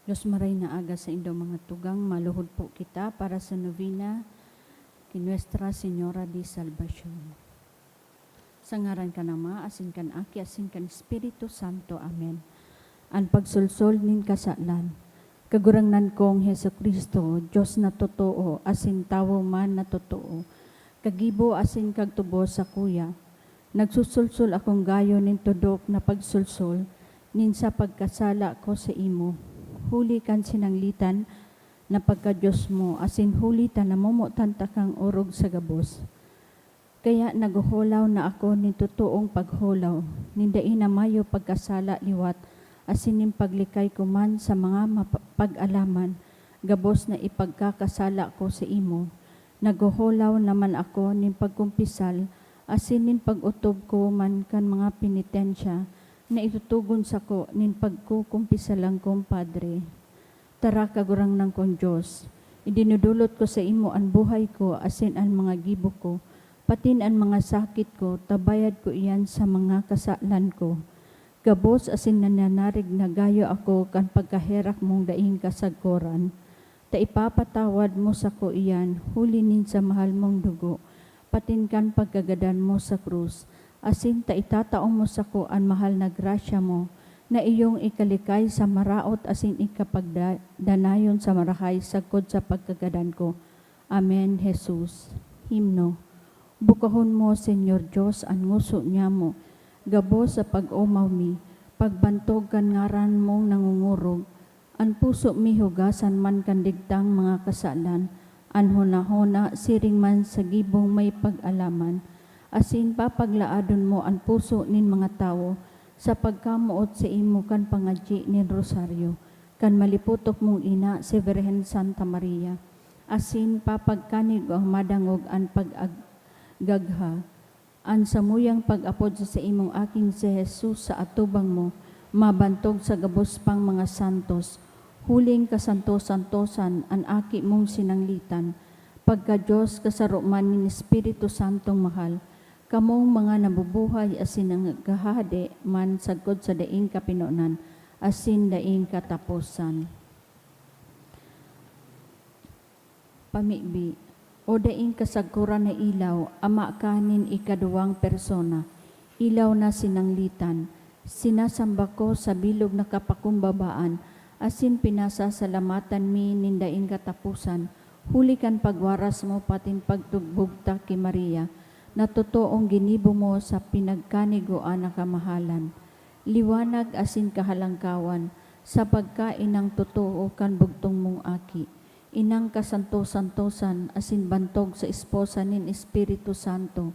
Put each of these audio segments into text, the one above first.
Diyos maray na aga sa indo mga tugang, maluhod po kita para sa novena kay Nuestra Señora de Salvacion. Sa ngaran ka nama, asin kan aki, asin kan Espiritu Santo. Amen. Ang pagsulsol nin kasalan, kagurangnan kong Heso Kristo, Diyos na totoo, asin tawo man na totoo, kagibo asin kagtubo sa kuya, nagsusulsol akong gayo nin tudok na pagsulsol, nin sa pagkasala ko sa imo, huli kan sinanglitan na pagka-Diyos mo, asin huli ta namumutan takang orog sa gabos. Kaya naguhulaw na ako ni totoong paghulaw, nindain na mayo pagkasala liwat, asin ning paglikay ko man sa mga pag-alaman, gabos na ipagkakasala ko sa imo. Naguhulaw naman ako ning pagkumpisal, asin ning pag-utob ko man kan mga penitensya, na itutugon sa ko nin pagkukumpisalang kong Padre. Tara kagurang ng kong Diyos, idinudulot ko sa imo ang buhay ko, asin ang mga gibo ko, patin ang mga sakit ko, tabayad ko iyan sa mga kasalan ko. Gabos asin nananarig na gayo ako kan pagkaherak mong daing kasagkoran. Ta ipapatawad mo sa ko iyan, hulinin sa mahal mong dugo, patin kan pagkagadan mo sa krus, asin ta itataong mo sa ko ang mahal na grasya mo, na iyong ikalikay sa maraot asin ikapagdanayon sa marahay sagkod sa pagkagadan ko. Amen, Jesus. Himno. Bukahon mo, Senyor Diyos, ang nguso niya mo, gabo sa pag-umaw mi, pagbantog kan ngaran mong nangungurog, ang puso mi hugasan man kandigtang mga kasalan, an hona-hona siring man sa gibong may pag-alaman, asin papaglaadon mo ang puso nin mga tao sa pagkamuot sa imo kan pangadji nin rosaryo, kan maliputok mong ina si Virgen Santa Maria, asin papagkanig ang madangog ang pag-gagha, ang samuyang pag-apod sa imong aking si Jesus sa atubang mo, mabantog sa gabos pang mga santos, huling kasantos-santosan ang aki mong sinanglitan, pagka Diyos kasaruman nin Espiritu Santong mahal, kamong mga nabubuhay asin ang gahade man sagkod sa daing kapinonan, asin daing katapusan. Pamibi, o daing kasagkuran na ilaw, ama kanin ikaduwang persona, ilaw na sinanglitan, sinasamba ko sa bilog na kapakumbabaan, asin pinasasalamatan mi nindaing katapusan, hulikan pagwaras mo patin pagtugbugta ki Maria, na totoong ginibo mo sa pinagkaniguan na kamahalan. Liwanag asin kahalangkawan, sa pagkain ng totoo kan bugtong mong aki. Inang kasanto-santosan asin bantog sa esposa nin Espiritu Santo.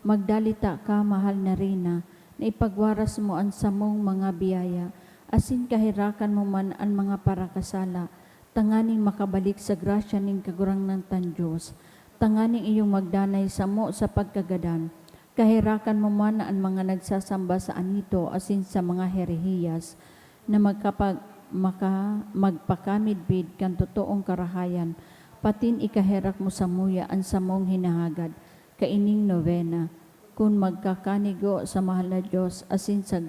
Magdalita ka, mahal na Rina, na ipagwaras mo ang samong mga biyaya, asin kahirakan mo man ang mga parakasala, tanganing makabalik sa grasya ning kagurang ng tan Diyos. Tanganing iyong magdanay samo sa pagkagadan, kahirakan mo man ang mga nagsasamba sa anito asin sa mga herehiyas, na magpakamidbid kan totoong karahayan, patin ikaherak mo sa muya ang samong hinahagad, kaining novena, kung magkakanigo sa mahal na Diyos, asin sa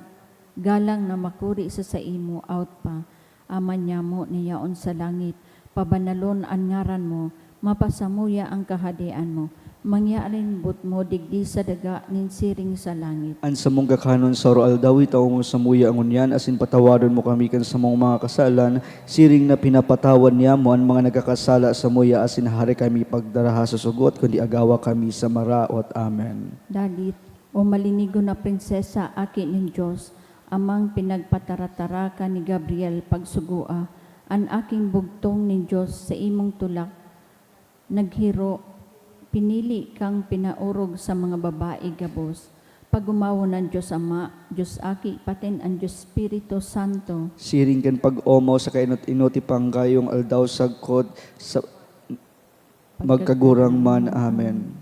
galang na makuri sa imo, out pa, aman niya mo niyaon sa langit, pabanalon ang ngaran mo, mapasamuya ang kahadian mo, mangyalin but mo digdi sa daga nin siring sa langit. An sa mong gakanon sa roal dawi tao mo samuya ang unyan, asin patawaron mo kami kan sa mong mga kasalan, siring na pinapatawan niya mo ang mga nagkakasala sa muya, asin hari kami pagdaraha sa sugot, kundi agawa kami sa maraot. Amen. Dalit, o malinigo na prinsesa, aki nin Diyos, amang pinagpataratara ka ni Gabriel pagsugua, ang aking bugtong nin Diyos sa imong tulak, naghiro, pinili kang pinaurog sa mga babae gabos. Pagumawo ng Diyos Ama, Diyos Aki, patin ang Diyos Espiritu Santo. Siring kan pag-omaw sa kainot-inoti pang gayong aldaw sagkod sa magkagurang man. Amen.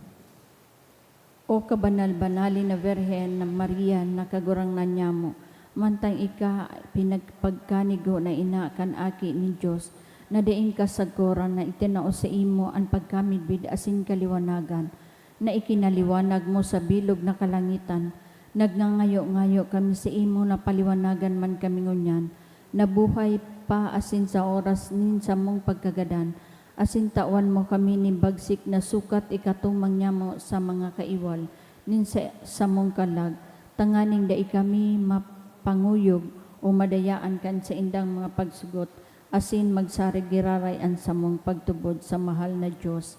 O kabanal-banali na Virhen na Maria, nakagurang na niya mo, mantang ika pinagpagkanigo na ina kan aki ni Diyos, na daing kasagkoran na itinao sa imo ang pagkamidbid asin kaliwanagan, na ikinaliwanag mo sa bilog na kalangitan, nagngangayo-ngayo kami sa imo na paliwanagan man kami ngunyan, nabuhay pa asin sa oras nin sa mong pagkagadan. Asin tawan mo kami ni bagsik na sukat ikatumang nyamo sa mga kaiwal nin sa mong kalag. Tanganing dai kami mapanguyog o madayaan kan sa indang mga pagsugot. Asin magsarig girarayan sa mong pagtubod sa mahal na Diyos.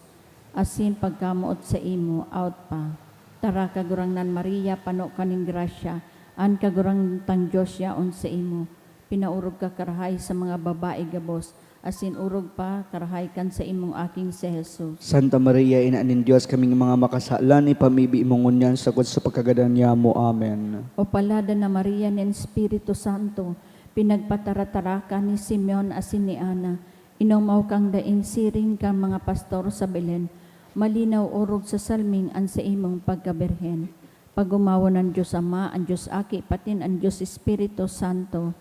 Asin pagkamuot sa imo, out pa. Tara kagurangnan Maria, pano kaning grasya, an kagurang tang Diyos yaon sa imo. Pinaurog ka karahay sa mga babae gabos, asin urog pa karahay kan sa imong aking si Jesus. Santa Maria, ina nin Diyos, kaming mga makasalan, ipamibi mo ngunyan sakot sa pagkagadan niya mo. Amen. O palada na Maria ni Espiritu Santo, pinagpatarataraka ni Simeon asin ni Ana, inumaw kang daing siring ka mga pastor sa Belen, malinaw urog sa salming an sa imong pagkabirhen. Pagumawa ng Diyos Ama, ang Diyos Aki, patin ang Diyos Espiritu Santo,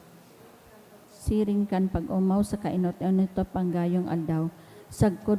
siring kan pag-umaw sa kainot-inot panggayong aldaw, sagkod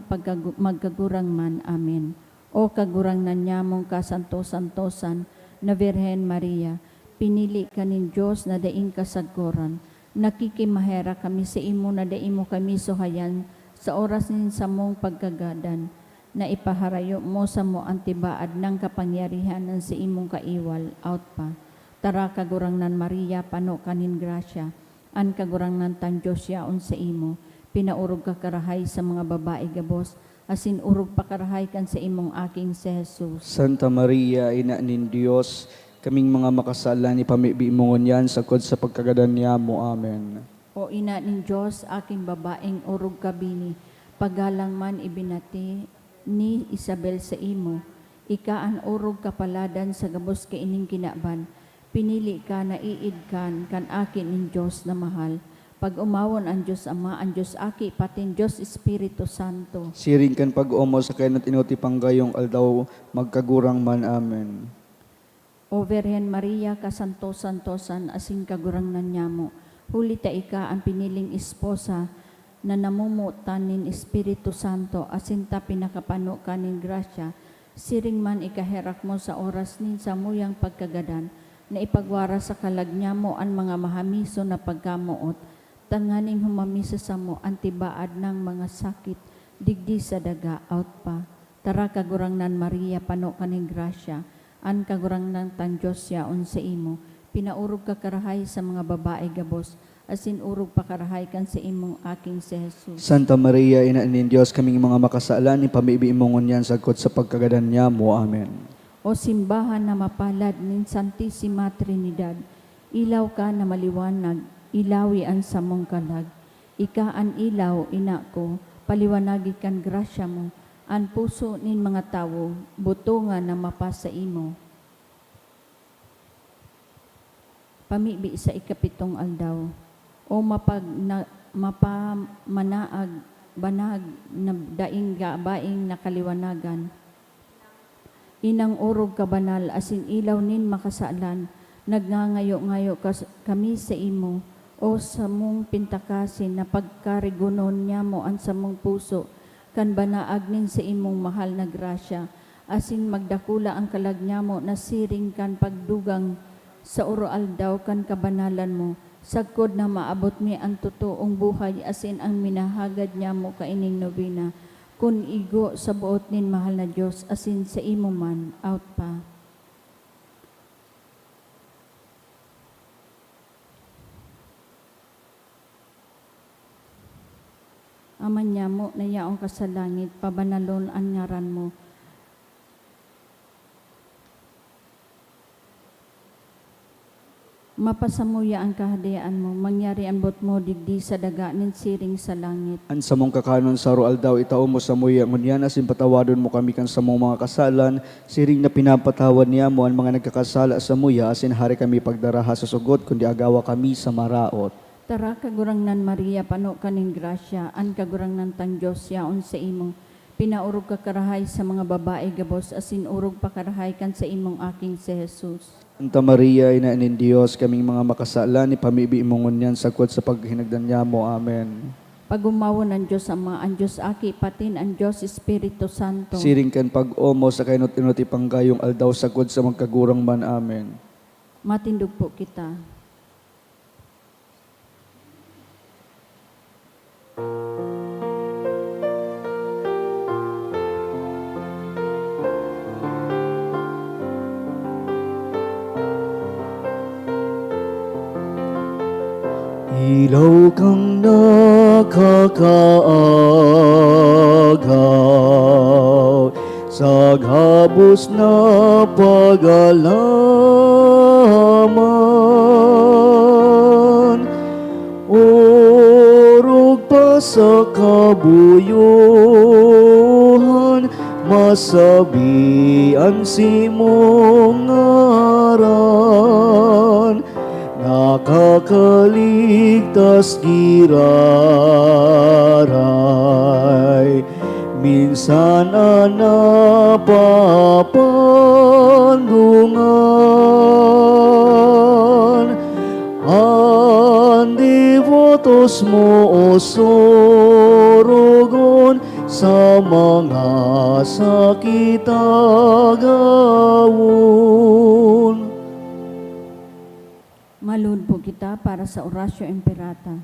magkagurang man. Amen. O kagurang na nyamong kasanto-santosan na Virhen Maria, pinili ka nin Diyos na daing kasagkoran, nakikimahera kami sa imo na daimo kami suhayan sa oras nin sa mong pagkagadan, na ipaharayo mo sa mo antibaad ng kapangyarihan ng sa imong kaiwal, out pa. Tara kagurangnan Maria, pano kanin grasya, an kagurangnan tang Diyos yaon sa imo, pinaurog ka karahay sa mga babae gabos, asin urog pa karahay kan sa imong aking si Jesus. Santa Maria, ina nin Diyos, kaming mga makasalan, ipamibi mo ngunyan sakot sa pagkagadan niya mo. Amen. O ina nin Diyos, aking babaeng urog kabini, pagalang man ibinati ni Isabel sa imo, ikaan urog kapaladan sa gabos ka ining kinaban, pinili ka na iidkan kan akin nin Diyos na mahal, pag umawon ang Diyos Ama, ang Diyos Aki, patin Diyos Espiritu Santo. Siring kan pag-umo sa kainot inuti panggayong aldaw, magkagurang man. Amen. O Virhen Maria, kasanto-santosan, asing kagurang nanyamo, huli ta ika ang piniling esposa, na namumutan nin Espiritu Santo, asin ta pinakapano kanin grasya, siring man ikaherak mo sa oras nin sa muyang pagkagadan, na ipagwara sa kalagnya mo ang mga mahamiso na pagkamuot, tanganing humamisa sa mo antibaad ng mga sakit, digdi sa daga, out pa. Tara kagurangnan Maria, pano kaning grasya, an kagurangnan tang Diyos yaon sa imo, pinaurog ka karahay sa mga babae gabos, asin urog pa karahay kan sa imong aking si Jesus. Santa Maria, ina nin Diyos, kaming mga makasalan, ipamibi mo ngunyan sakot sa pagkagadan niya mo. Amen. O simbahan na mapalad nin Santissima Trinidad, ilaw ka na maliwanag, ilawi an sa mong kalag. Ika an ilaw, ina ko, paliwanagi kan grasya mo, an puso nin mga tawo, butunga na mapasa imo. Pamibi sa ikapitong aldaw, o mapamanaag, banag, na daing gabaing nakaliwanagan, inang urog kabanal, asin ilaw nin makasalan, nagngangayo-ngayo kami sa imo, o sa mong pintakasin na pagkarigunon niya mo ang sa mong puso, kan banaag nin sa imong mahal na grasya, asin magdakula ang kalagnya mo na siring kan pagdugang sa uroal daw kan kabanalan mo, sagkod na maabot mi ang totoong buhay, asin ang minahagad niya mo kaining nobina, kun igo sa buot nin mahal na Diyos, asin sa imo man, out pa. Aman niya mo na yaong kasalangit, pabanalon ang ngaran mo. Mapasamuya ang kahadayaan mo, mangyari ang bot mo digdi sa daga nin siring sa langit. An sa mong kakanon sa roal daw, itao mo sa muya ngunyan, asin patawadon mo kami kan sa mong mga kasalan, siring na pinapatawad niya mo ang mga nagkakasala sa muya, asin hari kami pagdaraha sa sugot, kundi agawa kami sa maraot. Tara kagurangnan Maria, pano kaning grasya, an kagurangnan tang Diyos yaon sa imong, pinaurog ka karahay sa mga babae gabos, asin urog pa karahay kan sa imong aking si Jesus. Santa Maria, ina nin Diyos, kaming mga makasalan, ipamibi mo ngunyan sakot sa paghinagdan niya mo. Amen. Pagumawon ang Diyos Ama, ang Diyos Aki, patin ang Diyos Espiritu Santo. Siring kan pag-umo sa kainot-inuti panggayong aldaw sagod sa magkagurang man. Amen. Matindog po kita. Ilaw kang nakakaagaw sa gabos na pag-alaman. Orog pa sa kabuyuhan, masabian si mong ngaran. Nakakaligtas giraray, minsan napapandungan. Ang devotos mo o sorogon sa mga sakit agawon. Malud po kita para sa orasyo imperata.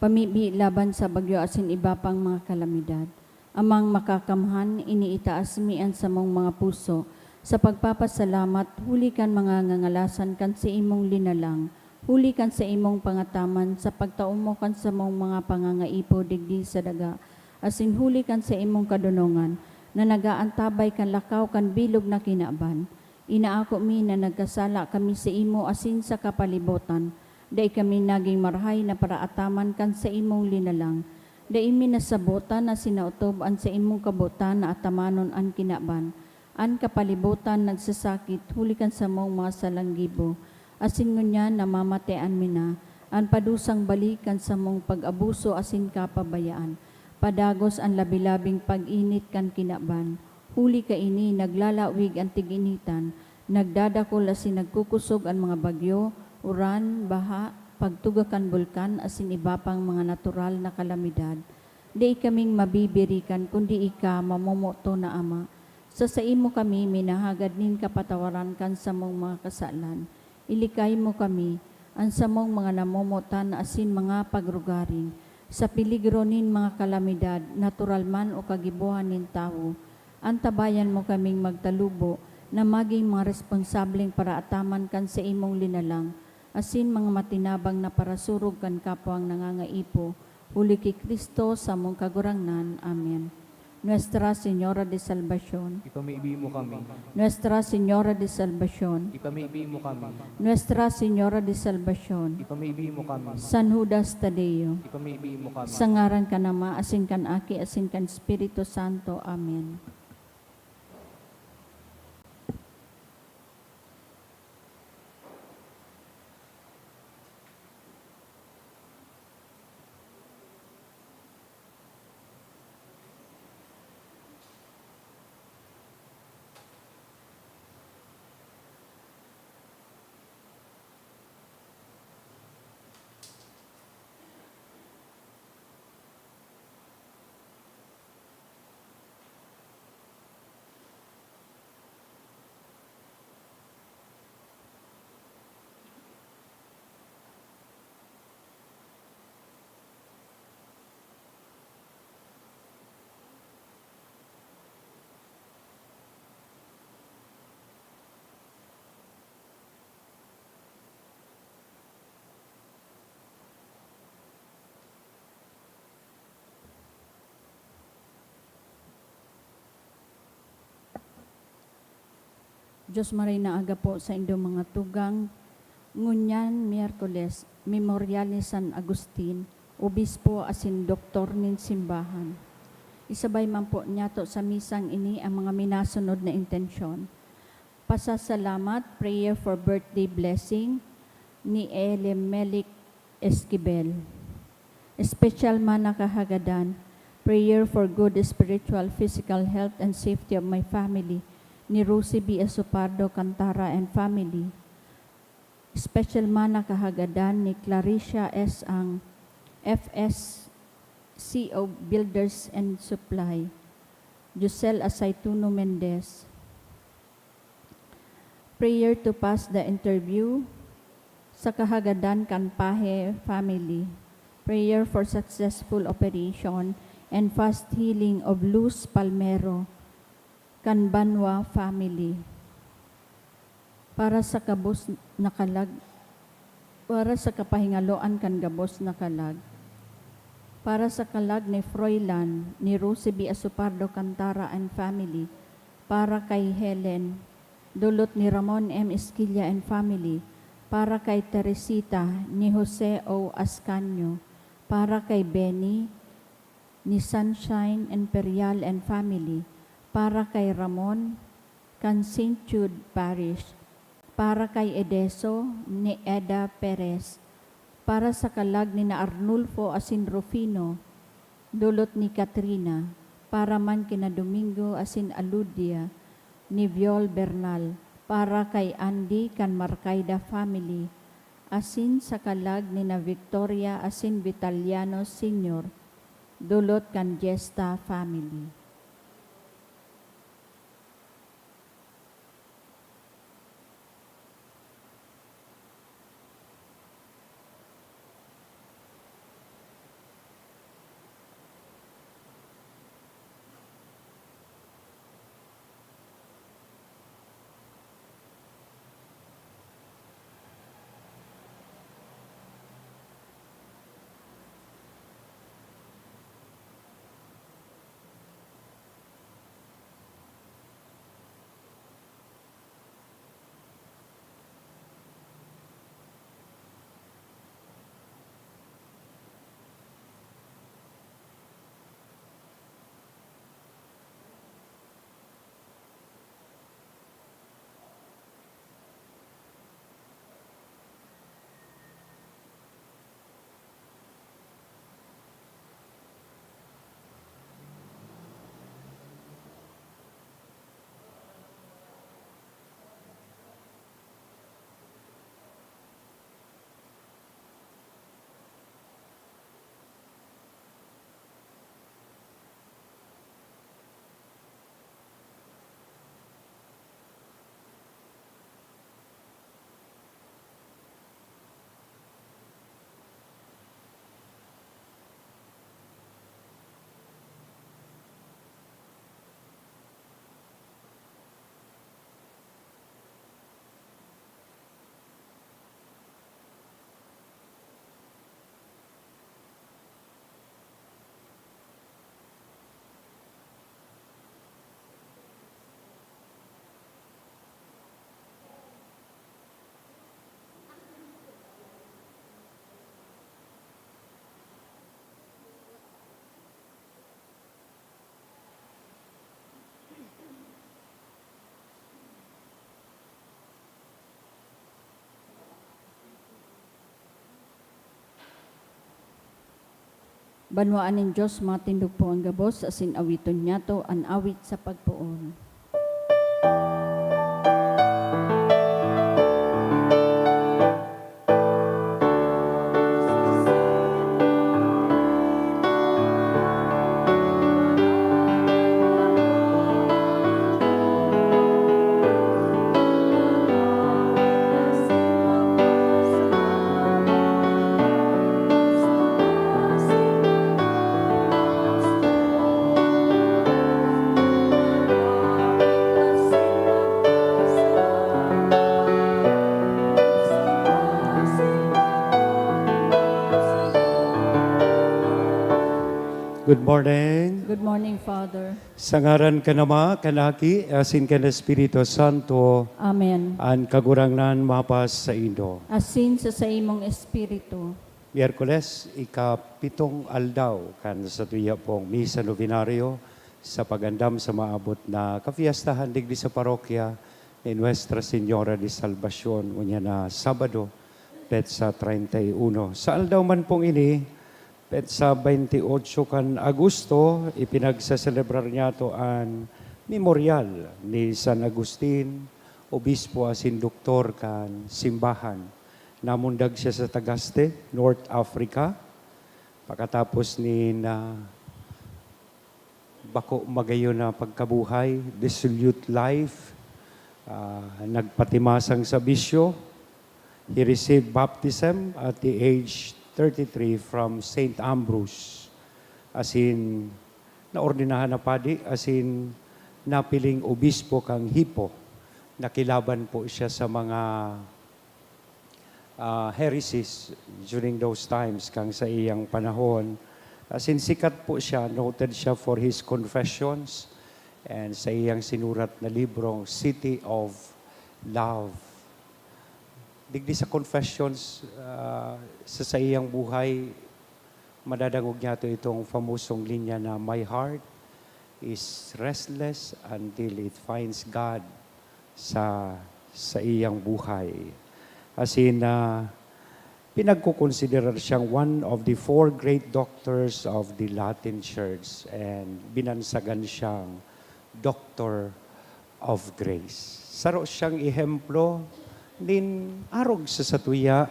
Pamibi laban sa bagyo asin iba pang mga kalamidad. Amang makakamhan, iniitaas mian sa mong mga puso. Sa pagpapasalamat, huli kan mga ngangalasan kan sa imong linalang. Huli kan sa imong pangataman, sa pagtaumo kan sa mong mga pangangaipo digdi sa daga. Asin huli kan sa imong kadunungan, na nagaantabay kan lakaw kan bilog na kinaban. Inaako mi na nagkasala kami sa imo asin sa kapalibutan. Dai kami naging marhay na paraataman kan sa imong linalang. Dai mi nasabutan na sinautob an sa imong kabutan na atamanon an kinaban. An kapalibutan nagsasakit hulikan sa mong mga salanggibo. Asin ngunyan namamatean mi na. An padusang balikan sa mong pag-abuso asin kapabayaan. Padagos ang labilabing pag-init kan kinaban. Huli ka ini, naglalawig ang tiginitan, nagdadakol asin nagkukusog ang mga bagyo, uran, baha, pagtugakan bulkan asin iba pang mga natural na kalamidad. Di kaming mabibirikan kundi ika mamomoto na Ama. Sa imo kami minahagad nin kapatawaran kan sa mong mga kasalan. Ilikay mo kami, ang sa mong mga namomotan asin mga pagrugaring, sa piligro nin mga kalamidad, natural man o kagibuhan nin tao. Antabayan mo kaming magtalubo na maging mga responsableng paraataman kan sa imong linalang, asin mga matinabang na parasurog kan kapwang nangangaipo, huli kay Kristo sa mong kagurangnan. Amen. Nuestra Señora de Salvación, Ipamaibi mo kami. Nuestra Señora de Salvación, Ipamaibi mo kami. Nuestra Señora de Salvación, Ipamaibi mo kami. San Judas Tadeo, Ipamaibi mo kami. sa ngaran ka nama, asin kan Aki, asin kan Espiritu Santo. Amen. Diyos maray na aga po sa inyong mga tugang. Ngunyan, Miyerkules, Memorial ni San Agustin, Obispo asin Doktor nin Simbahan. Isabay man po niyato sa misang ini ang mga minasunod na intensyon. Pasasalamat, prayer for birthday blessing ni Elimelech Esquivel. Special man na kahagadan, prayer for good spiritual, physical health and safety of my family ni Rosie B. Asopardo Cantara and family. Special man na kahagadan ni Claricia S. Ang FSCO Builders and Supply. Josel Asaituno Mendez. Prayer to pass the interview sa kahagadan kan Pahe family. prayer for successful operation and fast healing of Luz Palmero, Canbanwa family. Para sa kabos nakalag, para sa kapahingaloan kan gabos nakalag, para sa kalag ni Froilan, ni Rosie B. Asupardo Cantara and family, para kay Helen, dulot ni Ramon M. Esquilla and family, para kay Teresita, ni Jose O. Ascanio, para kay Benny, ni Sunshine Imperial and family, para kay Ramon, kan St. Jude Parish, para kay Edeso, ni Eda Perez, para sa kalag ni na Arnulfo asin Rufino, dulot ni Katrina, para man kina Domingo asin Aludia, ni Viol Bernal, para kay Andy kan Marcaida family, asin sa kalag ni na Victoria asin Vitaliano Sr., dulot kan Gesta family. Banwaan ng Diyos, matindog po ang gabos, asin awiton niya to, an awit sa pagpuon. Good morning. Good morning, Father. Sa ngaran ka nama, kanaki, asin ka na Espiritu Santo, Amen. an kagurangnan mapas sa Indo. Asin sa imong espiritu. Miyerkules, ikapitong aldaw kan sa tuya pong Misa Novenario sa pagandam sa maabot na kafiestahan digdi sa parokya ni Nuestra Señora de Salvacion, unya na Sabado, petsa 31. Sa aldaw man pong ini, petsa 28 kan Agosto, ipinagsaselebrar niya to ang memorial ni San Agustin, obispo asin doktor kan simbahan. Namundag siya sa Tagaste, North Africa. Pagkatapos ni na bako magayon na pagkabuhay, dissolute life, nagpatimasang sa bisyo. He received baptism at the age 33 from St. Ambrose. As in, naordinahan na padi, as in, napiling obispo kang Hippo. Nakilaban po siya sa mga heresies during those times, kang sa iyang panahon. As in, sikat po siya, noted siya for his confessions and sa iyang sinurat na librong City of Love. Digdi sa confessions, sa iyang buhay, madadangog niya itong famosong linya na, "My heart is restless until it finds God," sa iyang buhay. As in, pinagkukonsiderar siyang one of the four great doctors of the Latin Church and binansagan siyang Doctor of Grace. Saro siyang ihemplo din arog sa satuya,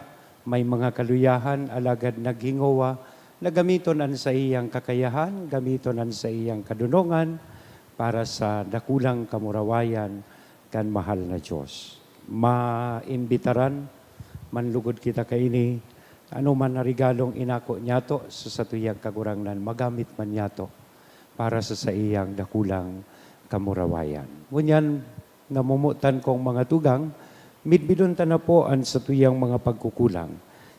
may mga kaluyahan, alagad nagingowa, na gamiton an sa iyang kakayahan, gamiton an sa iyang kadunongan, para sa dakulang kamurawayan kan mahal na Diyos. Maimbitaran, manlugod kita kaini, ano man na regalong inako niyato sa satuyang kagurangnan, magamit man niyato para sa iyang dakulang kamurawayan. Ngunyan, namumutan kong mga tugang, midbidon ta na po ang satuyang mga pagkukulang.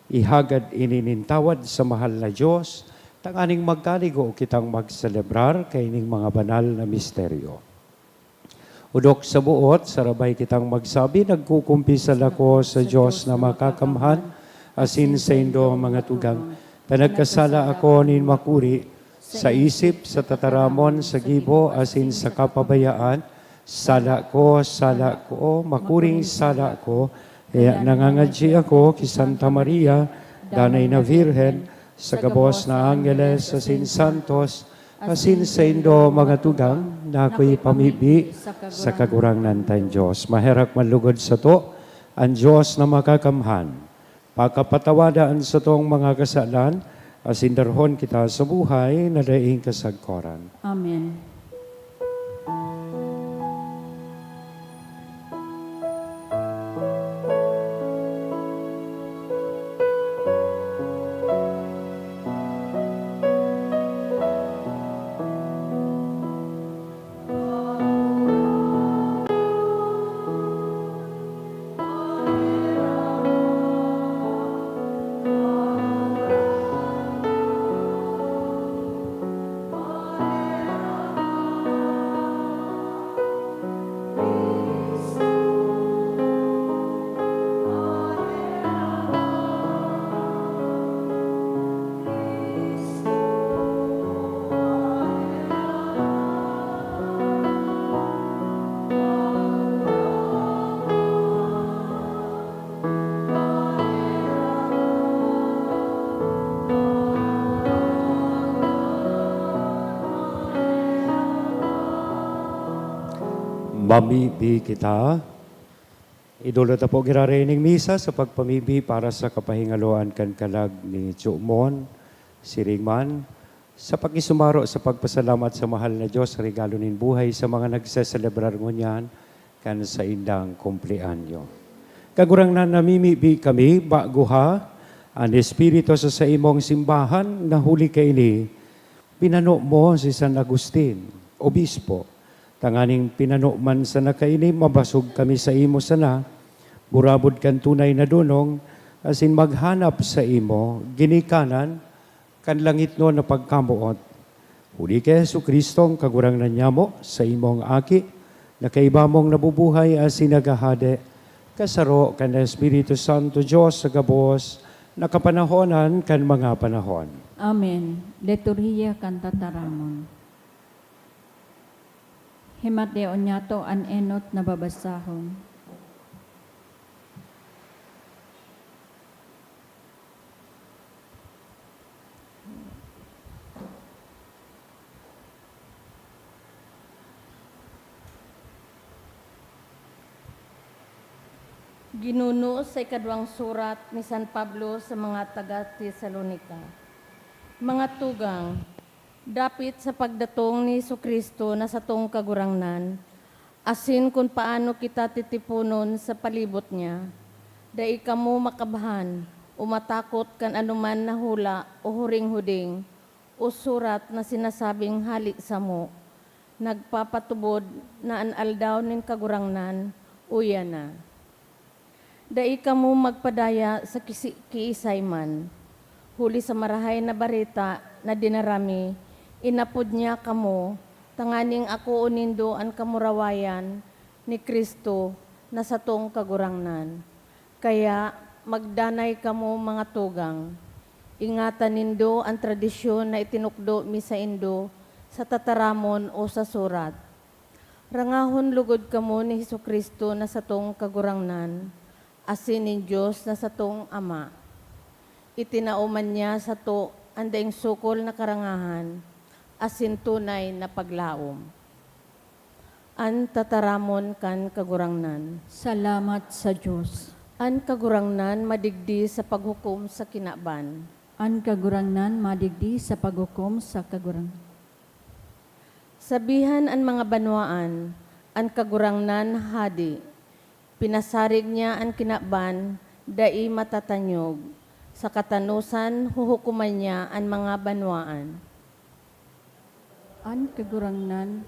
Ihagad ininintawad sa mahal na Diyos, tanganing magkaligo kitang magselebrar kaining mga banal na misteryo. Udok sa buot, sarabay kitang magsabi, nagkukumpisal ako sa Diyos na makakamhan, asin sa indo mga tugang, tanagkasala ako nin makuri, sa isip, sa tataramon, sa gibo, asin sa kapabayaan, sala ko, makuring sala ko, kaya nangangadji ako ki Santa Maria, danay na Virhen, sa gabos na Angeles, asin Santos, asin sa indo mga tugang, na ako'y pamibi sa kagurangnan tayong Diyos. Maherak manlugod sa to, ang Diyos na makakamhan. Pagkapatawadaan sa tong mga kasalan, asin darhon kita sa buhay na daing kasagkoran. Amen. Mamibi kita. Idolo ta po girarining misa sa pagpamibi para sa kapahingaloan kan kalag ni Chumon, Siringman, sa pagkisumaro sa pagpasalamat sa mahal na Diyos sa regalo nin buhay sa mga nagseselebrar ngunyan kan sa indang kumpleanyo. Kagurang na namimibi kami, baguha, ang Espiritu sa imong simbahan na huli kaini, pinano mo si San Agustin, Obispo, tanganing pinano man sa nakaini, mabasog kami sa imo sana, burabod kan tunay na dunong, asin maghanap sa imo, ginikanan, kan langit no na pagkamuot. Huli kay Jesu Kristong kagurang na nyamo sa imong aki, na kaibamong nabubuhay asin nagahade, kasaro kan Espiritu Santo Diyos sa gabos, nakapanahonan kan mga panahon. Amen. Liturhiya kanta taramon. Himateo nyato an enot na babasahon. Ginuno sa ikadwang surat ni San Pablo sa mga taga-Tesalonika. Mga tugang, dapit sa pagdatong ni Jesucristo na sa tong kagurangnan, asin kung paano kita titipunon sa palibot niya, dai kamo makabahan, umatakot kan anuman na hula o huring-huding o surat na sinasabing hali sa mo, nagpapatubod na an aldaw nin kagurangnan, uya na. Dai ka mo magpadaya sa kiisay man, huli sa marahay na barita na dinarami, inapod niya kamo, tanganing ako unindo ang kamurawayan ni Kristo na satong kagurangnan. Kaya magdanay kamo mga tugang, ingatan nindo ang tradisyon na itinukdo mi sa indo sa tataramon o sa surat. Rangahon lugod kamo ni Hesukristo na satong kagurangnan, asin ni Diyos na satong Ama. Itinauman niya sa to ang daing sukol na karangahan, asin tunay na paglaom. An tataramon kan kagurangnan. Salamat sa Diyos. An kagurangnan madigdi sa paghukom sa kinaban. An kagurangnan madigdi sa paghukom sa kagurang. Sabihan an mga banwaan, an kagurangnan hadi. Pinasarig niya ang kinaban, dai matatanyog. Sa katanusan, huhukuman niya ang mga banwaan. An kagurangnan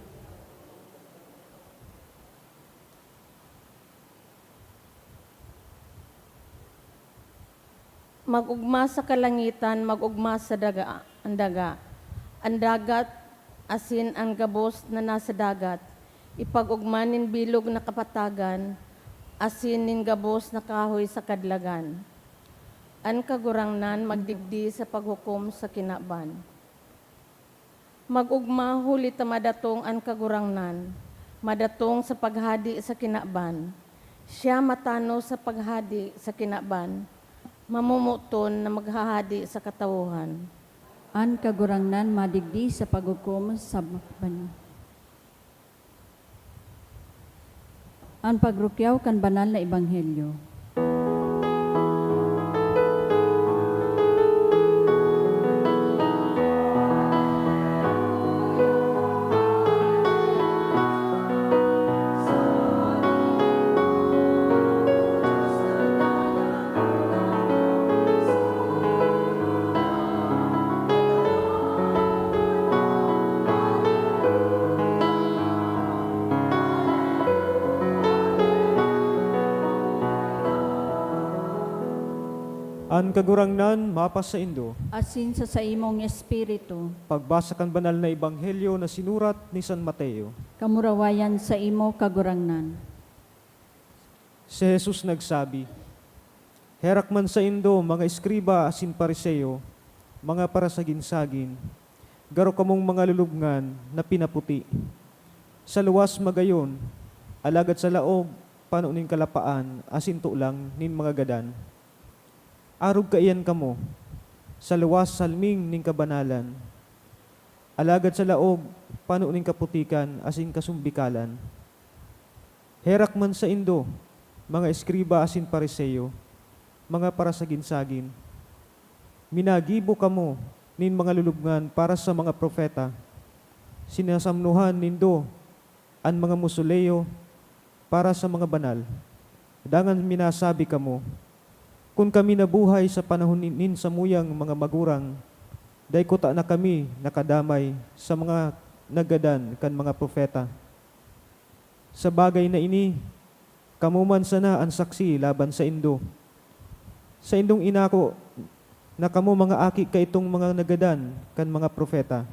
Magugma sa kalangitan, magugma sa daga, ang daga. Ang dagat, asin ang gabos na nasa dagat. Ipagugma nin bilog na kapatagan, asin nin gabos na kahoy sa kadlagan. Ang kagurangnan magdigdi sa paghukom sa kinaban. Magugma huli ta madatong ang kagurangnan, madatong sa paghadi sa kinaban. Siya matano sa paghadi sa kinaban, mamumuton na maghahadi sa katawuhan. an kagurangnan madigdi sa paghukom sa banal. An pagrukyaw kan banal na ebanghelyo. An kagurangnan mapas sa indo, Asin sa imong espiritu, pagbasa kan banal na ebanghelyo na sinurat ni San Mateo. kamurawayan sa imo kagurangnan. Si Jesus nagsabi, Herak man sa indo, mga eskriba asin pariseo, mga parasaginsagin, garo kamong mga lulubngan na pinaputi. Sa luwas magayon, alagad sa laog, panunin kalapaan, asin tulang, nin mga gadan. Arog kaiyan kamo, sa luwas salming ning kabanalan. Alagad sa laog, panunin kaputikan, asin kasumbikalan. Herak man sa indo, mga eskriba asin pariseo, mga parasaginsagin. Minagibo kamo nin mga lulubngan para sa mga propeta. Sinasamnuhan nindo ang mga musuleo para sa mga banal. Dangan minasabi kamo, kung kami nabuhay sa panahon nin sa muyang mga magurang, day kuta na kami nakadamay sa mga nagadan kan mga propeta. Sa bagay na ini, kamuman sana ang saksi laban sa indo. Sa indong inako, na kamo mga aki ka itong mga nagadan kan mga propeta.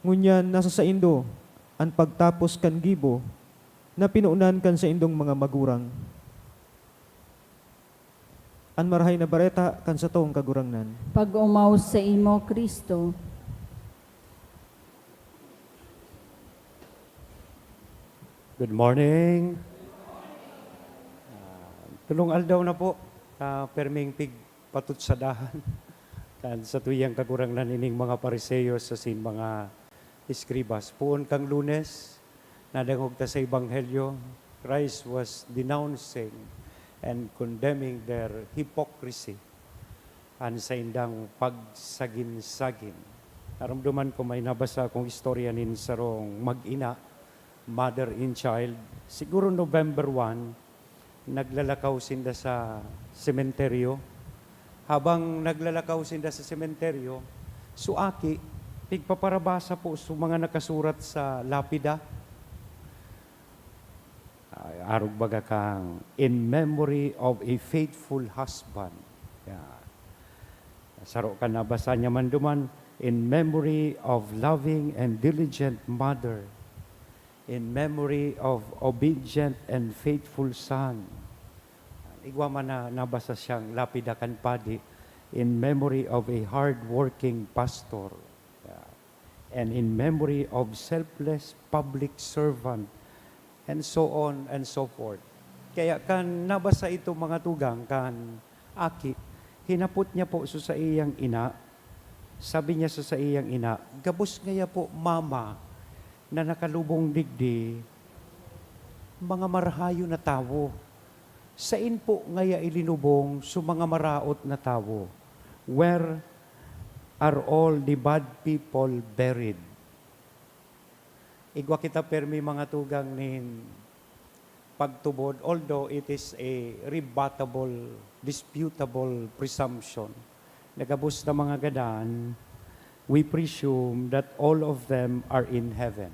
Ngunyan nasa sa indo, ang pagtapos kan gibo, na pinuunan kan sa indong mga magurang. An marahay na bareta kan sa tong kagurangnan. Pag umaw sa imo, Kristo, Good morning. Tulong aldaw na po, perming pig patut sa dahan. Kan sa tuyang kagurangnan ining mga pariseo sa sin mga eskribas. Puon kang Lunes, nadangog ta sa Ebanghelyo, Christ was denouncing and condemning their hypocrisy and sa indang pagsagin-sagin. Naramdaman ko may nabasa akong istorya nin sarong mag-ina, mother and child. Siguro November 1, naglalakaw sinda sa sementeryo. Habang naglalakaw sinda sa sementeryo, suaki, pigpaparabasa po sa mga nakasurat sa lapida. Arog baga kang, in memory of a faithful husband. Yan. Saro ka na basa niya man duman, in memory of loving and diligent mother, in memory of obedient and faithful son. Igwa man na nabasa siyang lapida kan padi, in memory of a hard-working pastor, and in memory of selfless public servant, and so on and so forth. Kaya kan nabasa ito mga tugang kan aki, hinapot niya po sa iyang ina, sabi niya sa iyang ina, gabos ngaya po mama na nakalubong digdi, mga marahayo na tawo. Sain po ngaya ilinubong sa mga maraot na tawo? Where are all the bad people buried? Igwa kita permi mga tugang nin pagtubod, although it is a rebuttable, disputable presumption. Nagabos na mga gadan, we presume that all of them are in heaven.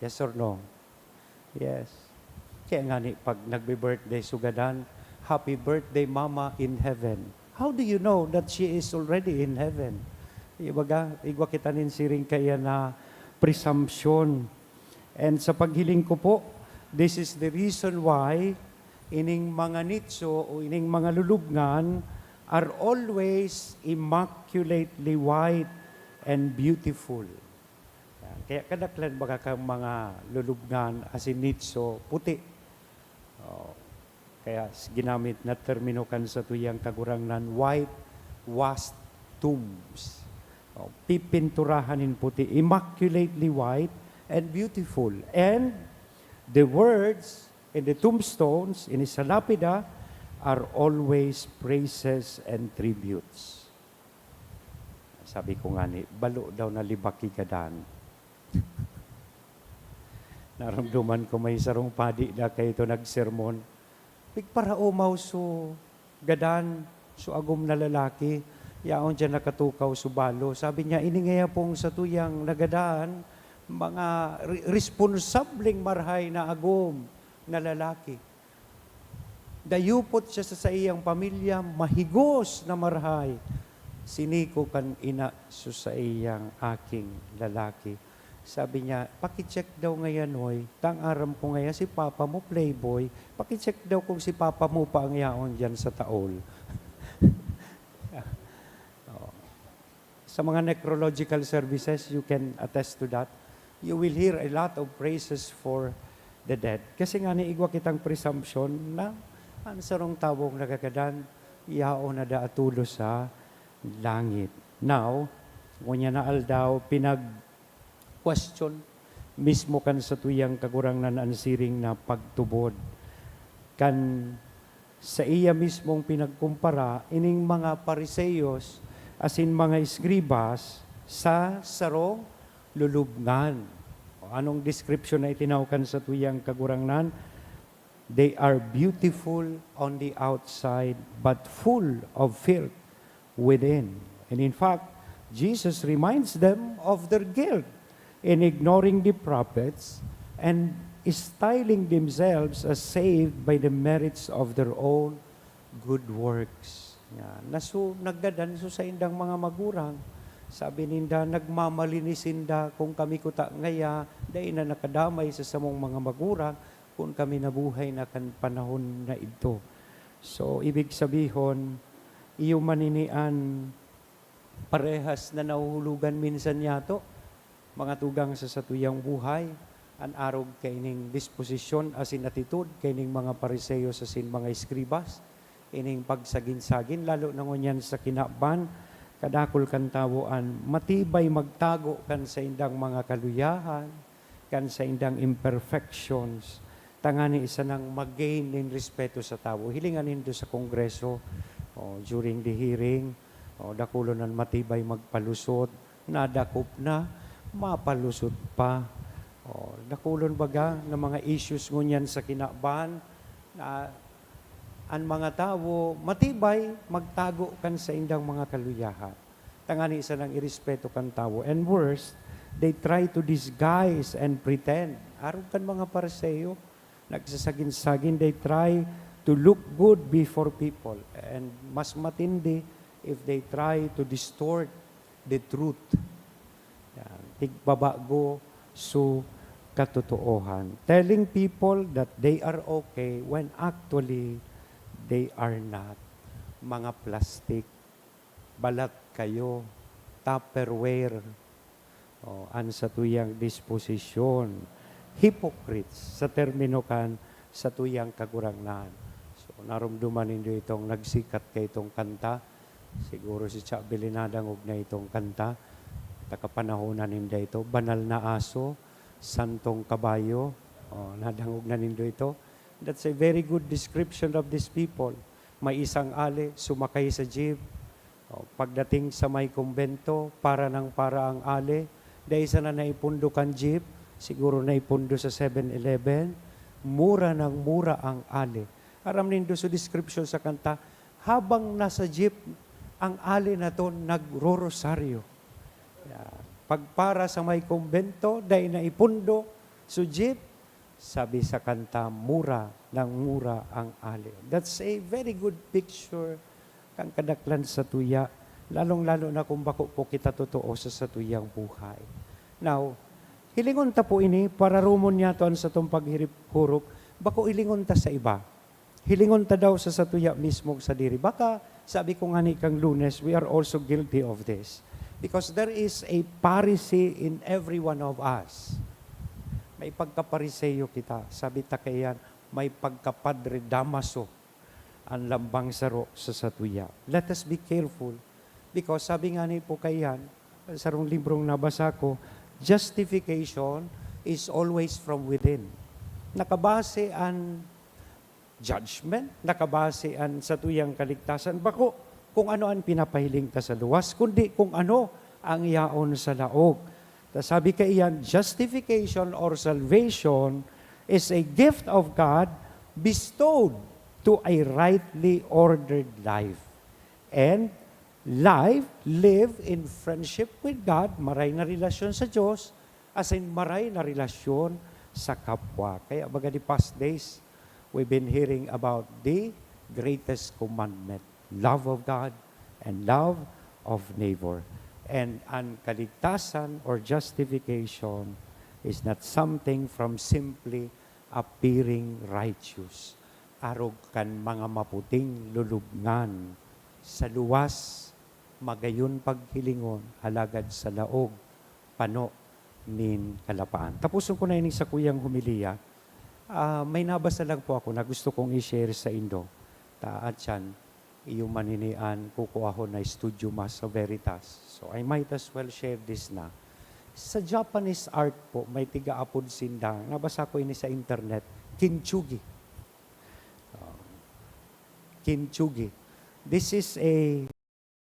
Yes or no? Yes. Kaya nga ni, pag nagbe-birthday sugadan, happy birthday mama in heaven. How do you know that she is already in heaven? Igwa kita nin siring kaya na presumption. And sa paghiling ko po, this is the reason why ining mga nitso o ining mga lulubngan are always immaculately white and beautiful. Kaya kadaklan baka kang mga lulubngan asin nitso puti. Kaya ginamit na termino kan sa tuyang kagurangnan, white washed tombs. Pipinturahanin puti, immaculately white and beautiful. And the words in the tombstones, in sa lapida, are always praises and tributes. Sabi ko nga ni, balo daw na libaki gadan. Naramdaman ko may sarong padi na kayo ito nagsermon. Pigpara umaw so gadan, so agom na lalaki, yaon dyan nakatukaw so balo. Sabi niya, iningaya pong sa tuyang nagadaan, mga responsabling marhay na agom na lalaki. Dayupot siya sa iyang pamilya, mahigos na marhay. Siniko kan ina so sa iyang aking lalaki. Sabi niya, pakicheck daw ngayon, hoy, tang aram ko ngayon si papa mo, playboy, pakicheck daw kung si papa mo pa ang yaon dyan sa taol. Sa mga necrological services, you can attest to that. You will hear a lot of praises for the dead. Kasi nga niigwa kitang presumption na ang sarong tawong nagagadan, yaon na daatulo sa langit. Now, kung na aldaw, question mismo kan sa tuyang kagurangnan ansiring na pagtubod. Kan sa iya mismong pinagkumpara, ining mga pariseyos, asin mga eskribas, sa sarong lulubngan. Anong description na itinawkan sa tuyang kagurangnan? They are beautiful on the outside, but full of filth within. And in fact, Jesus reminds them of their guilt in ignoring the prophets and styling themselves as saved by the merits of their own good works. Yan. Nagdadan sa indang mga magurang. Sabi ninda, nagmamalinis inda kung kami kuta ngaya, dahil na nakadamay sa samong mga magurang, kung kami nabuhay na kan panahon na ito. So, ibig sabihin, iyo maninian, parehas na nahuhulugan minsan yato, mga tugang sa satuyang buhay, an arog kaining disposisyon asin attitude, kaining mga pariseyo asin mga eskribas, ining pagsagin-sagin, lalo na ngunyan sa kinaban, kadakol kan tawuan, matibay magtago kan sa indang mga kaluyahan, kan sa indang imperfections, tangani isa nang mag-gain in respeto sa tao. Hilingan nindo sa kongreso, during the hearing, dakulo nan matibay magpalusot, nadakop na, mapalusot pa. Nakulon baga ng mga issues ngunyan sa kinaban na ang mga tao matibay magtago kan sa indang mga kaluyahan. Tangani isa ng irespeto kan tao. And worse, they try to disguise and pretend. Aron kan mga Pariseo, nagsasagin-sagin, they try to look good before people. And mas matindi if they try to distort the truth. Yan. Tigbabago so katotoohan. Telling people that they are okay when actually they are not. Mga plastic, balat kayo, Tupperware, sa tuyang disposisyon. Hypocrites, sa termino kan, sa tuyang kagurangnan. So, narumduman ninyo itong nagsikat kay itong kanta. Siguro si Cha Belinadang na itong kanta. Takapanahon ninda ito. Banal na aso, santong kabayo. Nadangog na nindo ito. That's a very good description of these people. May isang ali, sumakay sa jeep. Pagdating sa may kumbento, para ang ali. Dahil isa na naipundo kan jeep, siguro naipundo sa 7-Eleven, mura ng mura ang ali. Aram nindo sa description sa kanta, habang nasa jeep, ang ali na to nagro-rosaryo. Pagpara sa may kumbento, dahil naipundo sa jeep, sabi sa kanta, mura ng mura ang ali. That's a very good picture kang kadaklan sa tuya, lalong-lalo na kung bako po kita totoo sa tuyang buhay. Now, hilingon ta po ini, para rumon niya to sa itong paghirip-hurop, bako ilingon ta sa iba. Hilingon ta daw sa tuya mismo sa diri. Baka, sabi ko nga ni kang Lunes, we are also guilty of this. Because there is a Pharisee in every one of us. May pagkapariseyo kita. Sabi ta kayan, may pagkapadre Damaso ang lambang saro sa satuya. Let us be careful. Because sabi nga ni po kayan, sa rong librong nabasa ko, justification is always from within. Nakabase ang judgment, nakabase ang satuyang kaligtasan. Bako, kung ano ang pinapahiling ta sa luwas, kundi kung ano ang iyaon sa laog. Sabi kayan, justification or salvation is a gift of God bestowed to a rightly ordered life. And life live in friendship with God, maray na relasyon sa Diyos, as in maray na relasyon sa kapwa. Kaya baga di past days, we've been hearing about the greatest commandment, love of God and love of neighbor. And ang kaligtasan or justification is not something from simply appearing righteous. Arog kan mga maputing lulubngan sa luwas, magayon paghilingon, halagad sa laog, pano nin kalapaan. Tapusin ko na ini sa kuyang humiliya. May nabasa lang po ako na gusto kong i-share sa Indo. At yan, iyong maninian, kukuha na Studio Masa Veritas. So I might as well share this na. Sa Japanese art po, may tiga-apod sindang. Nabasa ko ini sa internet, kintsugi. Kintsugi. This is a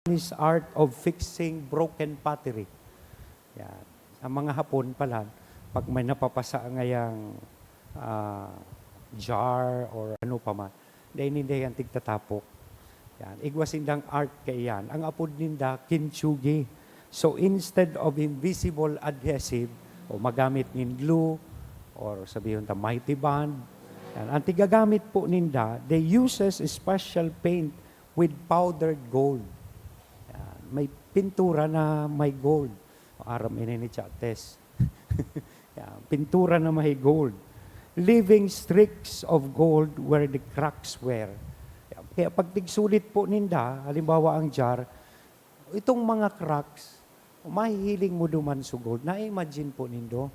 Japanese art of fixing broken pottery. Yan. Ang mga Hapon pala, pag may napapasa ngayang jar or ano pa man, dahil hindi yan tigtatapok. Yan. Igwasindang art kay yan. Ang apod ninda, kintsugi. So instead of invisible adhesive, o magamit nin glue, or sabihin ta mighty bond, yan. Ang tigagamit po ninda, they uses a special paint with powdered gold. Yan. May pintura na may gold. Aram ini ni Chates. Pintura na may gold. Leaving streaks of gold where the cracks were. Kaya pag tigsulit po ninda, halimbawa ang jar, itong mga cracks, mahihiling mo duman sa gold. Na-imagine po nindo.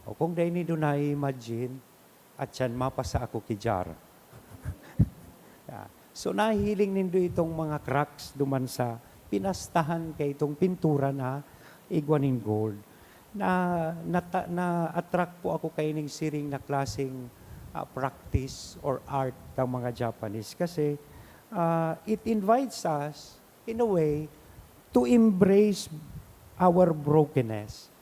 O kung dahil nindo na-imagine, at yan, mapasa ako ki jar. So nahihiling nindo itong mga cracks duman sa pinastahan kay itong pintura na igwaning gold. Na-attract po ako kay ning siring na klaseng practice or art ng mga Japanese kasi it invites us in a way to embrace our brokenness.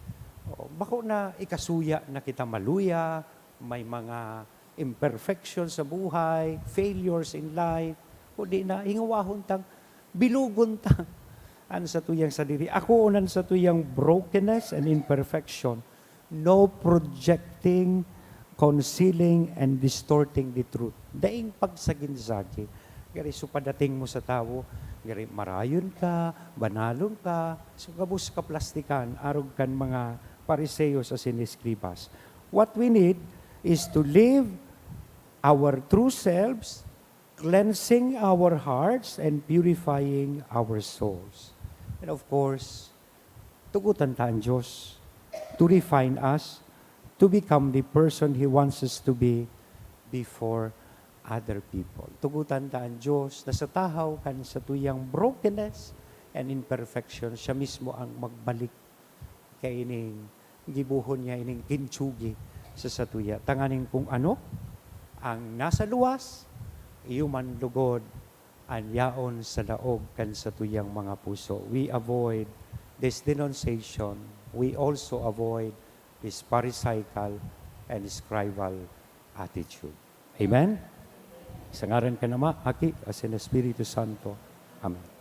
Bako na ikasuya na kita maluya, may mga imperfections sa buhay, failures in life, kundi na ingawahon tang, bilugon tang, an sa tuyang sadiri. Ako unan sa tuyang brokenness and imperfection, no projecting, concealing, and distorting the truth. Daing pagsaginsagi, gari supadating mo sa tao, gari marayon ka, banalon ka, so kabus ka plastikan, arog kan mga Pariseo sa siniskribas. What we need is to live our true selves, cleansing our hearts and purifying our souls. And of course, tugutan ta ang Diyos to refine us, to become the person He wants us to be before other people. Tugutan ta ang Diyos na sa tahaw kan sa tuyang brokenness and imperfection, siya mismo ang magbalik kay ining gibuhon niya ining kinsugi sa satuya. Tanganing kung ano ang nasa luwas, iyuman lugod ang yaon sa laog kan sa tuyang mga puso. We avoid this denunciation. We also avoid this pharisaical and scribal attitude. Amen? Sa ngaran ka naman, Aki, as in Espiritu Santo. Amen.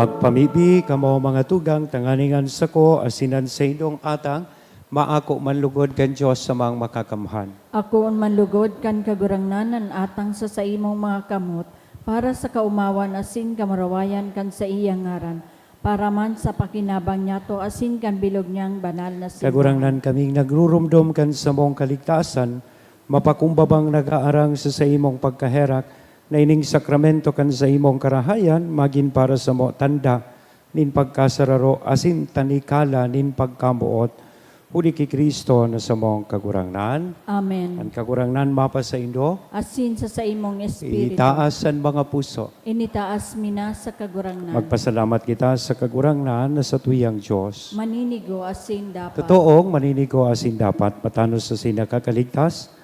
Magpamibi kamo mga tugang tanganingan sako asinan sa indong atang maako manlugod kan Dios sa mga makakamhan. Ako ang manlugod kan kagurangnanan atang sa imong mga kamot para sa kaumawan asin kamarawayan kan sa iyang ngaran para man sa pakinabang niyato asin kan bilog niyang banal na simbahan. Kagurangnan kaming nagrurumdom kan sa mong kaligtasan, mapakumbabang nag-aarang sa imong pagkaherak, na ining sakramento kan sa imong karahayan, maging para sa mo tanda, nin pagkasararo, asin tanikala, nin pagkamuot, huli ki Kristo na sa mong kagurangnan. Amen. Ang kagurangnan mapa sa indo, Asin sa imong espiritu. itaas ang mga puso. Initaas mina sa kagurangnan. Magpasalamat kita sa kagurangnan na sa tuyang Diyos. Maninigo asin dapat. Totoong maninigo asin dapat, patanos sa sinakakaligtas,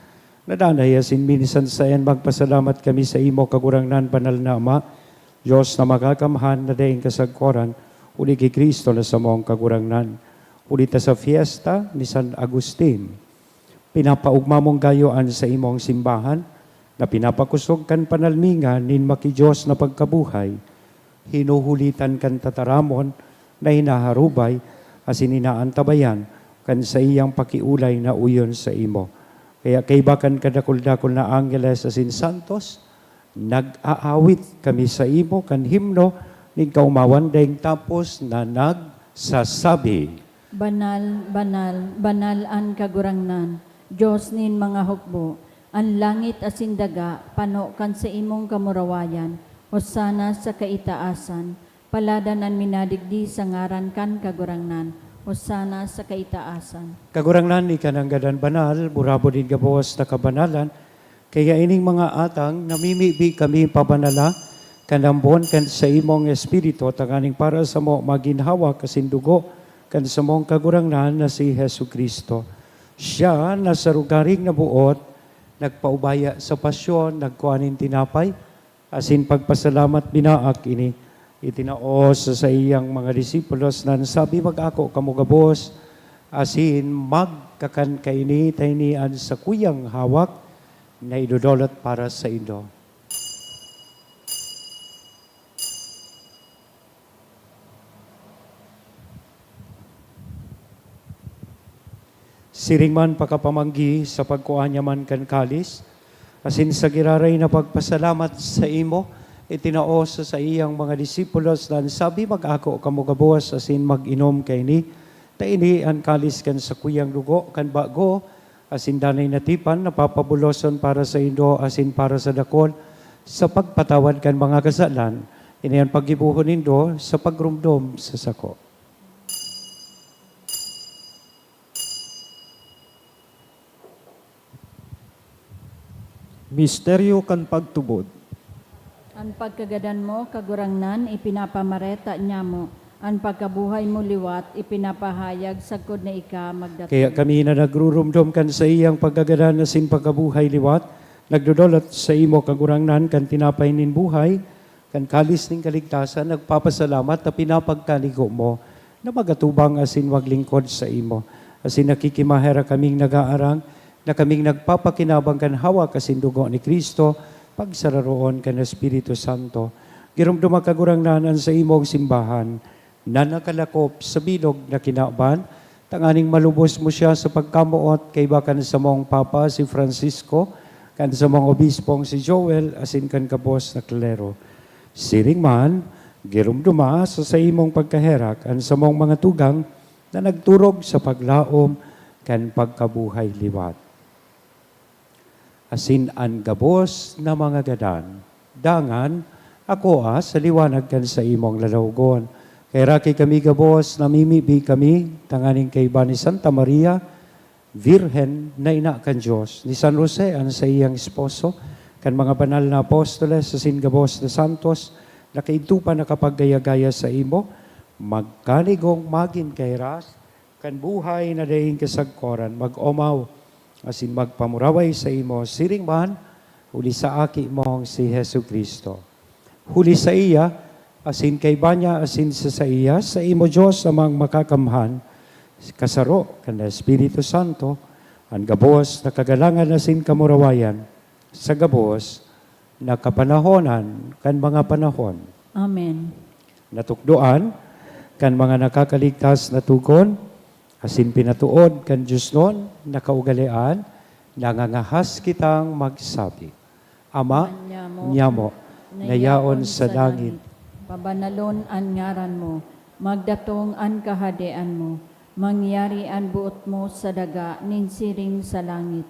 nadanay asin minisan sa yan, magpasalamat kami sa imo kagurangnan banal na Ama, Diyos na makakamhan na daing kasagkoran, uli kay Kristo na sa mong kagurangnan. Uli ta sa fiesta ni San Agustin, pinapaugma mong gayuan sa imong simbahan, na pinapakusog kan panalmingan nin maki Diyos na pagkabuhay, hinuhulitan kan tataramon na hinaharubay, asin inaantabayan kan sa iyang pakiulay na uyon sa imo. Kaya kaibakan kadakol-dakol na angeles asin santos, nag-aawit kami sa imo kan himno, ning kaumawan daing tapos na nagsasabi. Banal, banal, banal ang kagurangnan. Diyos nin mga hukbo, ang langit asin daga, pano kan sa imong kamurawayan, hosana sa kaitaasan, paladan ang minadigdi sa ngaran kan kagurangnan, hosana sa kaitaasan. Kagurangnan ni kanang gadan banal, burabo din gabawas na kabanalan, kaya ining mga atang namimibi kami pabanala, kanambon kan sa imong espiritu, tanganing para sa mo maginhawa kasindugo, kan sa mong kagurangnan na si Hesu Kristo. Siya na sa rugaring na buot, nagpaubaya sa pasyon, nagkuhanin tinapay, asin pagpasalamat binaak ini, itinaos sa iyang mga disipulos na sabi mag-ako kamugabos asin magkakan kaini taynian sa kuyang hawak na idudolot para sa indo. Siring man pakapamanggi sa pagkuanya man kan kalis, asin sa giraray na pagpasalamat sa imo, itinaos sa iyang mga disipulos na sabi mag-ako kamugabos asin mag-inom kay ni, taini ang kalis kan sa kuyang dugo kan bago, asin danay natipan napapabuloson para sa indo asin para sa dakol, sa pagpatawad kan mga kasalan, iniyan paggibuhon nindo sa pagrumdom sa sako. Misteryo kan pagtubod. Ang pagkagadan mo, kagurangnan, ipinapamareta niya mo. Ang pagkabuhay mo liwat, ipinapahayag sagkod na ika magdating. Kaya kami na nagrurumdom kan sa iyang pagkagadan na sin pagkabuhay liwat, nagdudolot sa imo kagurangnan kan tinapay nin buhay, kan kalis ning kaligtasan, nagpapasalamat na pinapagkaligo mo, na magatubang asin waglingkod sa imo. Asin nakikimahera kaming nag-aarang, na kaming nagpapakinabang kan hawak kasin dugo ni Kristo, pagsararoon kan Espiritu Santo. Girumduma kagurangnanan sa imong simbahan, na nakalakop sa bilog na kinaban, tanganing malubos mo siya sa pagkamuot kay bakan sa mong Papa si Francisco, kan sa mong obispong si Joel, asin kan kabos na klero. Siring man, girumduma sa imong pagkaherak, an sa mong mga tugang, na nagturog sa paglaom, kan pagkabuhay liwat. Asin an gabos na mga gadan, dangan, ako sa liwanag kan sa imong lalawgon. Kay raki kami gabos, namimibi kami, tanganing kay ba ni Santa Maria, Virhen na ina kan Diyos, ni San Jose, ang sa iyang esposo, kan mga banal na apostoles, sa singabos na santos, na kaitupa na kapaggaya-gaya sa imo, magkanigong magin kay ras, kan buhay na daing kasagkoran, mag-omaw, asin magpamuraway sa imo, siring man, huli sa aki mong si Hesu Kristo. Huli sa iya, asin kay banya, asin sa iya, sa imo Diyos amang makakamhan, kasaro, kan Espiritu Santo, ang gabos na kagalangan asin kamurawayan, sa gabos na kapanahonan, kan mga panahon. Amen. Natukdoan, kan mga nakakaligtas na tugon, asin pinatuod kan Diyos noon, nakaugalian, nangangahas kitang magsabi. Ama, nyamo, nayaon sa langit, pabanalon an ngaran mo, magdatong an kahadean mo, mangyari an buot mo sa daga, ninsiring sa langit,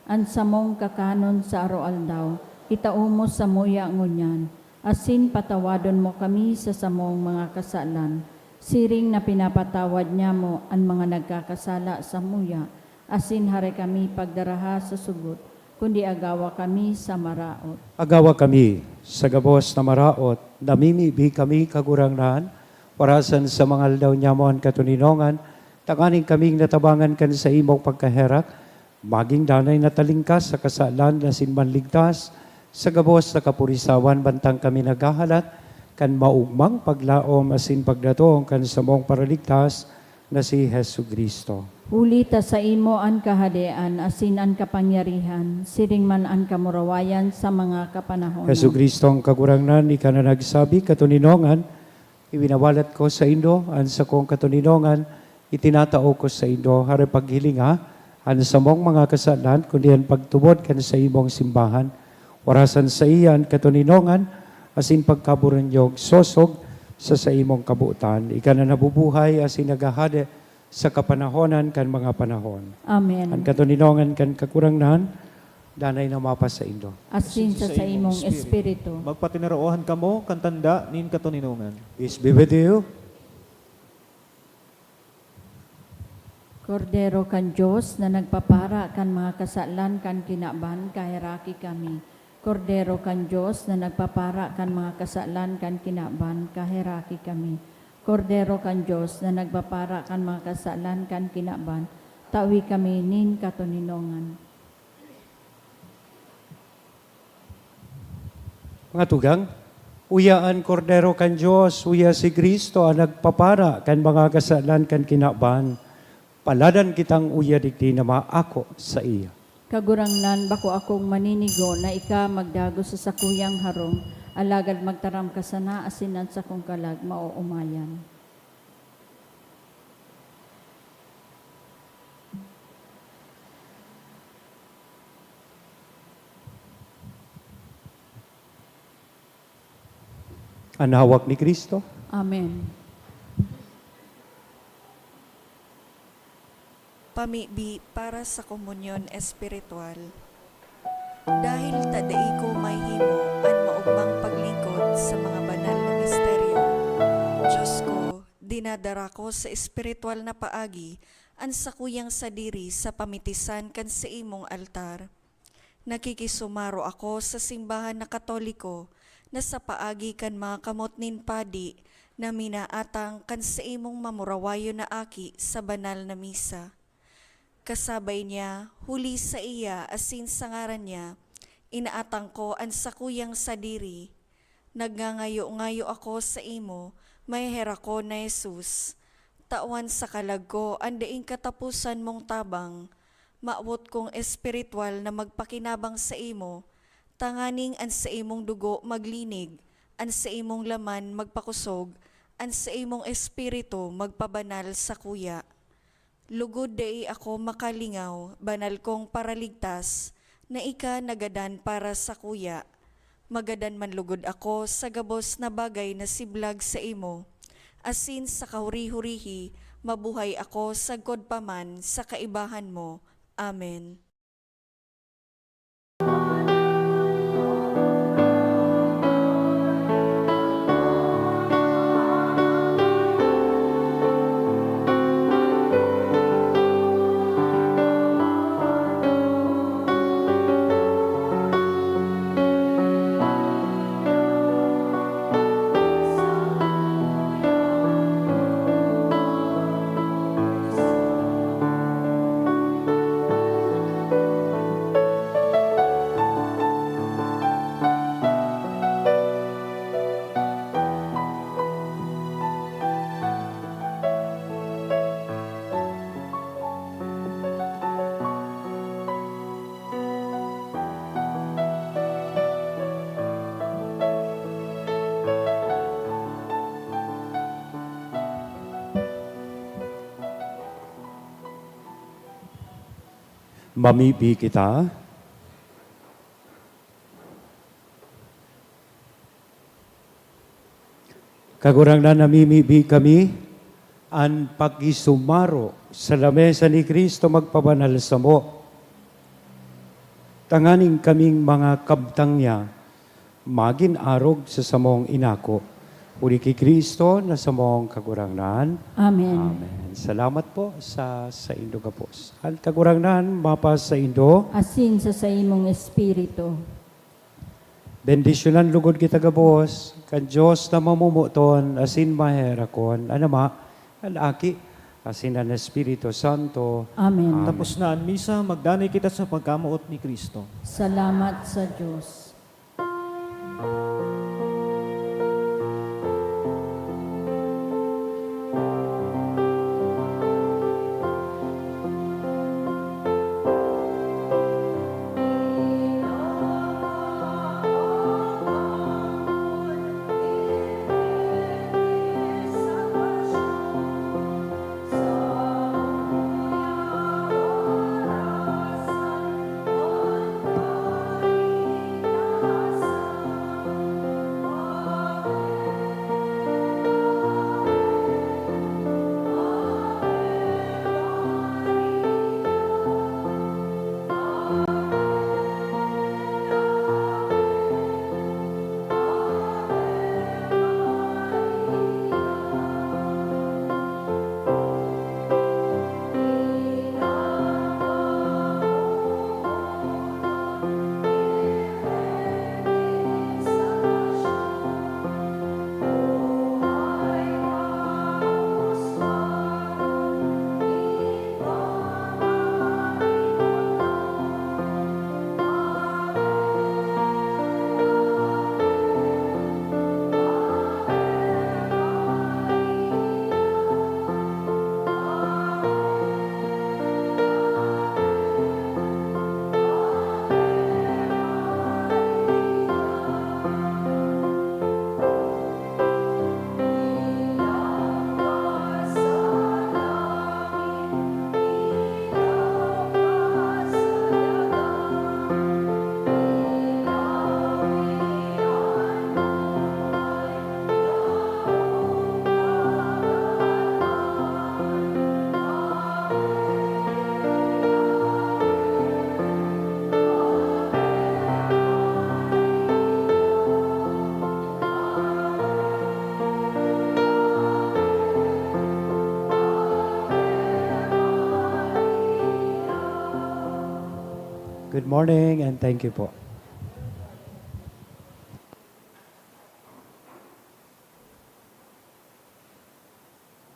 an samong kakanon sa aroaldaw, itao mo sa muya ngunyan, asin patawadon mo kami sa samong mga kasalan, siring na pinapatawad niya mo ang mga nagkakasala sa muya, asin hari kami pagdaraha sa sugot, kundi agawa kami sa maraot. agawa kami sa gabos na maraot, namimibi kami kagurangnan, parasan sa mga aldaw niya mo ang katuninongan, tanganing kaming natabangan kan sa imong pagkaherak, maging danay na talingkas sa kasalan na sinmanligtas, sa gabos na kapurisawan bantang kami naghahalat, kan maugmang paglaom asin pagdatong kan sa mong paraligtas na si Hesu Kristo. Huli ta sa imo an kahadean, asin an kapangyarihan, siring man an kamurawayan sa mga kapanahon. Hesu Kristo ang kagurangnan, ika na nagsabi, katuninongan, iwinawalat ko sa indo, an sa kong katuninongan, itinatao ko sa indo, hari paghilinga, an sa mong mga kasalan, kundi an pagtubod kan sa imong simbahan, warasan sa iyan katuninongan, asin pagkaburanyog, sosog sa imong kabuutan. Ika na nabubuhay, asin nagahade sa kapanahonan kan mga panahon. Amen. Ang katuninongan kan kakurangnan, danay na mapas sa indo. Asin sa imong espiritu. Magpatinaroohan kamo, kantanda, nin katuninungan. Peace be with you. Kordero kan Diyos na nagpapara kan mga kasalan kan kinaban, kahiraki kami. Kordero kan Diyos na nagpapara kan mga kasalan kan kinaban, kahiraki kami. Kordero kan Diyos na nagpapara kan mga kasalan kan kinaban, tawi kami nin katuninongan. Mga tugang, Uyaan kordero kan Dios, uya si Kristo ang nagpapara kan mga kasalan kan kinaban. Paladan kitang uya digdi na maako sa iya. Kagurangnan bako akong maninigo na ika magdago sa sakuyang harong, alagad magtaram ka sana asinan sa kong kalag mauumayan. Ang hawak ni Kristo. Amen. Pamibi para sa komunyon espiritual. Dahil tadai ko may himo ang maugmang paglingkod sa mga banal na misteryo. Diyos ko, dinadara ko sa espiritual na paagi ang sakuyang sadiri sa pamitisan kan sa imong altar. Nakikisumaro ako sa simbahan na Katoliko na sa paagi kan mga kamot nin padi na minaatang kan sa imong mamurawayo na aki sa banal na misa. Kasabay niya, huli sa iya asin sa ngaran niya, inaatang ko ang sakuyang sadiri. Nagngangayo-ngayo ako sa imo, may hera ko na Jesus. Tawan sa kalag ko, ang daing katapusan mong tabang. Maawot kong espiritual na magpakinabang sa imo, tanganing an sa imong dugo maglinig, an sa imong laman magpakusog, an sa imong espiritu magpabanal sa kuya. Lugod dai ako makalingaw, banal kong paraligtas, na ika nagadan para sa kuya. Magadan man lugod ako sa gabos na bagay na siblag sa imo. Asin sa kahuri-hurihi, mabuhay ako sa godpaman sa kaibahan mo. Amen. Mamibi kita. Kagurang na namimibi kami, ang pagisumaro sa lamesa ni Kristo magpabanal sa mo. Tanganing kaming mga kabtang niya, magin arog sa samong inako. Uli kay Kristo na samong kagurangnan. Amen. Amen. Salamat po sa indo kapos. Ang kagurangnan, mapas sa indo. Asin sa imong espiritu. Bendisyonan lugod kita gabos, kan Diyos na mamumuton, asin maherakon, anama, alaki, asin ang Espiritu Santo. Amen. Tapos na ang misa, magdanay kita sa pagkamuot ni Kristo. Salamat sa Diyos. Good morning and thank you po.